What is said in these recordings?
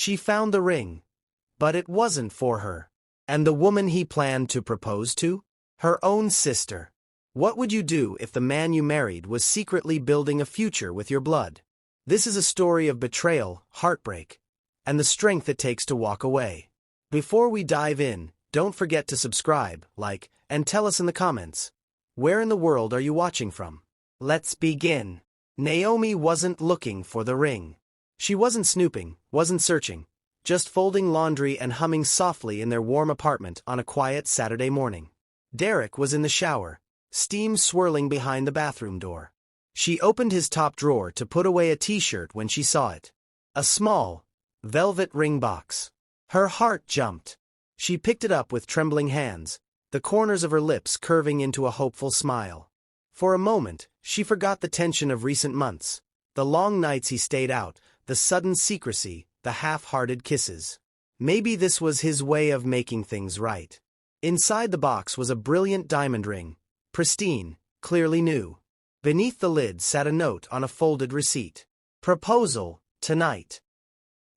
She found the ring. But it wasn't for her. And the woman he planned to propose to? Her own sister. What would you do if the man you married was secretly building a future with your blood? This is a story of betrayal, heartbreak, and the strength it takes to walk away. Before we dive in, don't forget to subscribe, like, and tell us in the comments. Where in the world are you watching from? Let's begin. Naomi wasn't looking for the ring. She wasn't snooping, wasn't searching, just folding laundry and humming softly in their warm apartment on a quiet Saturday morning. Derek was in the shower, steam swirling behind the bathroom door. She opened his top drawer to put away a t-shirt when she saw it. A small, velvet ring box. Her heart jumped. She picked it up with trembling hands, the corners of her lips curving into a hopeful smile. For a moment, she forgot the tension of recent months, the long nights he stayed out, the sudden secrecy, the half-hearted kisses. Maybe this was his way of making things right. Inside the box was a brilliant diamond ring, pristine, clearly new. Beneath the lid sat a note on a folded receipt. Proposal, tonight.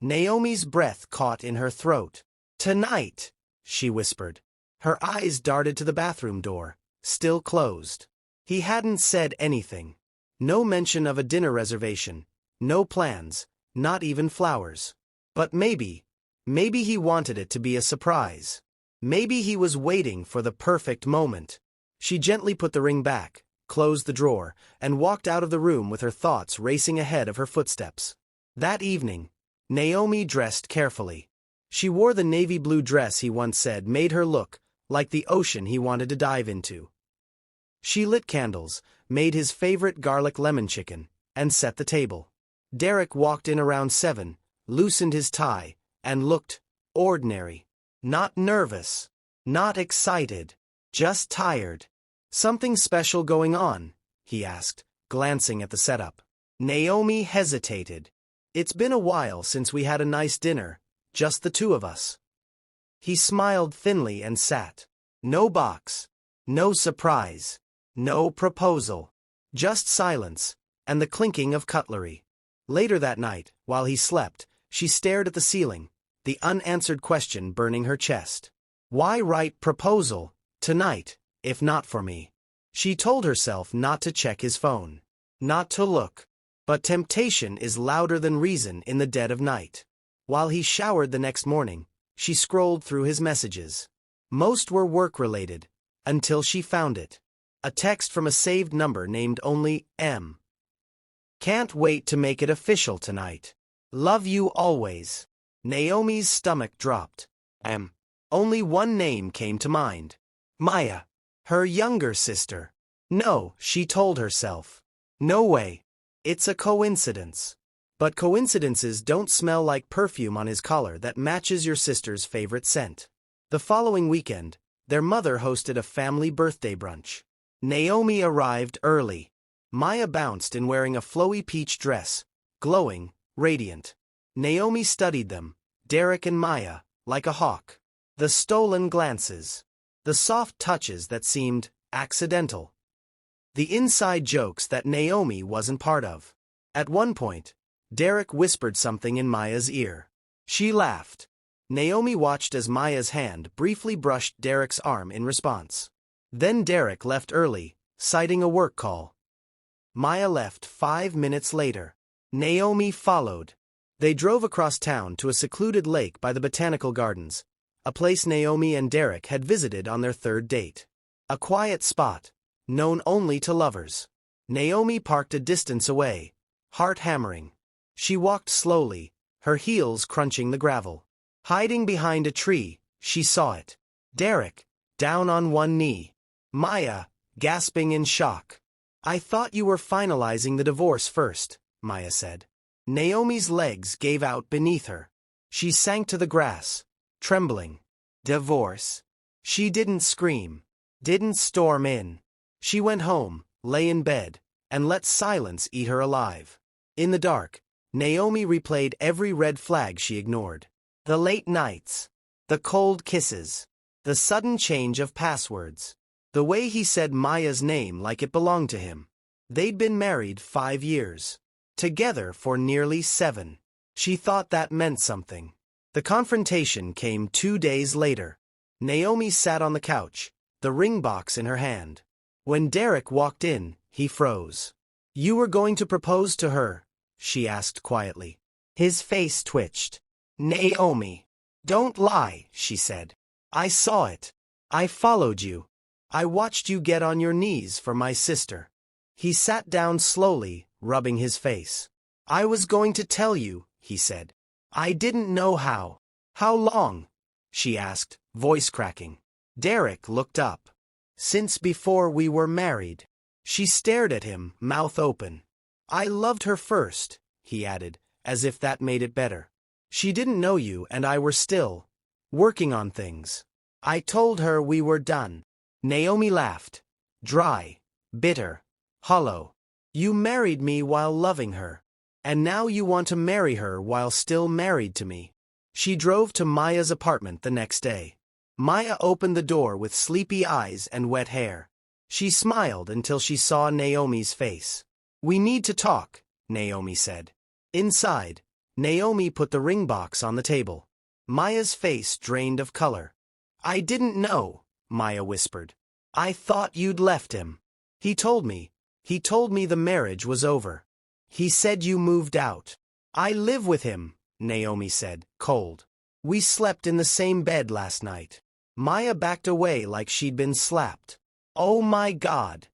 Naomi's breath caught in her throat. Tonight, she whispered. Her eyes darted to the bathroom door, still closed. He hadn't said anything. No mention of a dinner reservation, no plans, not even flowers. But maybe he wanted it to be a surprise. Maybe he was waiting for the perfect moment. She gently put the ring back, closed the drawer, and walked out of the room with her thoughts racing ahead of her footsteps. That evening, Naomi dressed carefully. She wore the navy blue dress he once said made her look like the ocean he wanted to dive into. She lit candles, made his favorite garlic lemon chicken, and set the table. Derek walked in around 7, loosened his tie, and looked ordinary. Not nervous, not excited, just tired. Something special going on? He asked, glancing at the setup. Naomi hesitated. It's been a while since we had a nice dinner, just the two of us. He smiled thinly and sat. No box, no surprise, no proposal. Just silence, and the clinking of cutlery. Later that night, while he slept, she stared at the ceiling, the unanswered question burning her chest. Why write proposal, tonight, if not for me? She told herself not to check his phone, not to look. But temptation is louder than reason in the dead of night. While he showered the next morning, she scrolled through his messages. Most were work-related, until she found it. A text from a saved number named only M. Can't wait to make it official tonight. Love you always. Naomi's stomach dropped. M. Only one name came to mind. Maya. Her younger sister. No, she told herself. No way. It's a coincidence. But coincidences don't smell like perfume on his collar that matches your sister's favorite scent. The following weekend, their mother hosted a family birthday brunch. Naomi arrived early. Maya bounced in wearing a flowy peach dress, glowing, radiant. Naomi studied them, Derek and Maya, like a hawk. The stolen glances. The soft touches that seemed accidental. The inside jokes that Naomi wasn't part of. At one point, Derek whispered something in Maya's ear. She laughed. Naomi watched as Maya's hand briefly brushed Derek's arm in response. Then Derek left early, citing a work call. Maya left 5 minutes later. Naomi followed. They drove across town to a secluded lake by the botanical gardens, a place Naomi and Derek had visited on their third date. A quiet spot, known only to lovers. Naomi parked a distance away, heart hammering. She walked slowly, her heels crunching the gravel. Hiding behind a tree, she saw it. Derek, down on one knee. Maya, gasping in shock. I thought you were finalizing the divorce first, Maya said. Naomi's legs gave out beneath her. She sank to the grass, trembling. Divorce. She didn't scream, didn't storm in. She went home, lay in bed, and let silence eat her alive. In the dark, Naomi replayed every red flag she ignored. The late nights, the cold kisses, the sudden change of passwords, the way he said Maya's name like it belonged to him. They'd been married 5 years, together for nearly 7. She thought that meant something. The confrontation came 2 days later. Naomi sat on the couch, the ring box in her hand. When Derek walked in, he froze. "You were going to propose to her?" she asked quietly. His face twitched. "Naomi, don't lie," she said. "I saw it. I followed you. I watched you get on your knees for my sister." He sat down slowly, rubbing his face. "I was going to tell you," he said. "I didn't know how." "How long?" she asked, voice cracking. Derek looked up. "Since before we were married." She stared at him, mouth open. "I loved her first," he added, as if that made it better. "She didn't know you and I were still working on things. I told her we were done." Naomi laughed. Dry, bitter, hollow. "You married me while loving her. And now you want to marry her while still married to me." She drove to Maya's apartment the next day. Maya opened the door with sleepy eyes and wet hair. She smiled until she saw Naomi's face. "We need to talk," Naomi said. Inside, Naomi put the ring box on the table. Maya's face drained of color. "I didn't know," Maya whispered. "I thought you'd left him." He told me the marriage was over. He said you moved out." "I live with him," Naomi said, cold. "We slept in the same bed last night." Maya backed away like she'd been slapped. "Oh my God."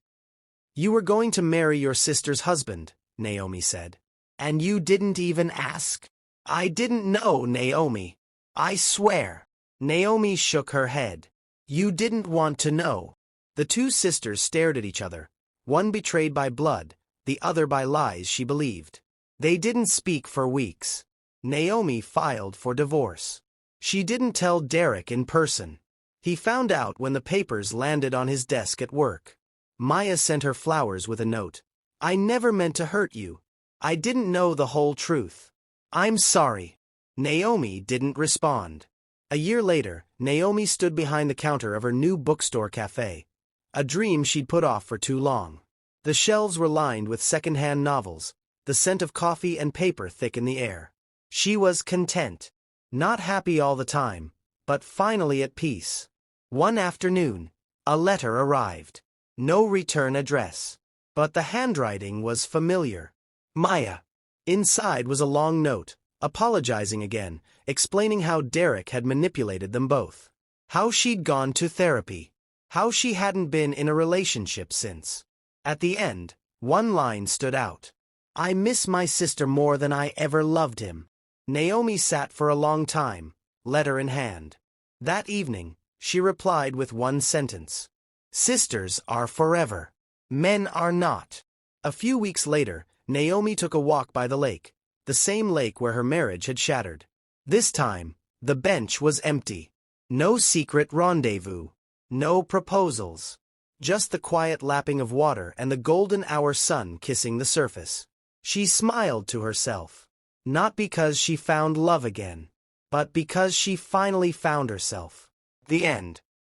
"You were going to marry your sister's husband," Naomi said. "And you didn't even ask?" "I didn't know, Naomi. I swear." Naomi shook her head. "You didn't want to know." The two sisters stared at each other, one betrayed by blood, the other by lies she believed. They didn't speak for weeks. Naomi filed for divorce. She didn't tell Derek in person. He found out when the papers landed on his desk at work. Maya sent her flowers with a note. "I never meant to hurt you. I didn't know the whole truth. I'm sorry." Naomi didn't respond. A year later, Naomi stood behind the counter of her new bookstore cafe, a dream she'd put off for too long. The shelves were lined with second-hand novels, the scent of coffee and paper thick in the air. She was content. Not happy all the time, but finally at peace. One afternoon, a letter arrived. No return address. But the handwriting was familiar. Maya. Inside was a long note, apologizing again, explaining how Derek had manipulated them both. How she'd gone to therapy. How she hadn't been in a relationship since. At the end, one line stood out. "I miss my sister more than I ever loved him." Naomi sat for a long time, letter in hand. That evening, she replied with one sentence. "Sisters are forever. Men are not." A few weeks later, Naomi took a walk by the lake, the same lake where her marriage had shattered. This time, the bench was empty. No secret rendezvous. No proposals. Just the quiet lapping of water and the golden hour sun kissing the surface. She smiled to herself. Not because she found love again, but because she finally found herself. The end.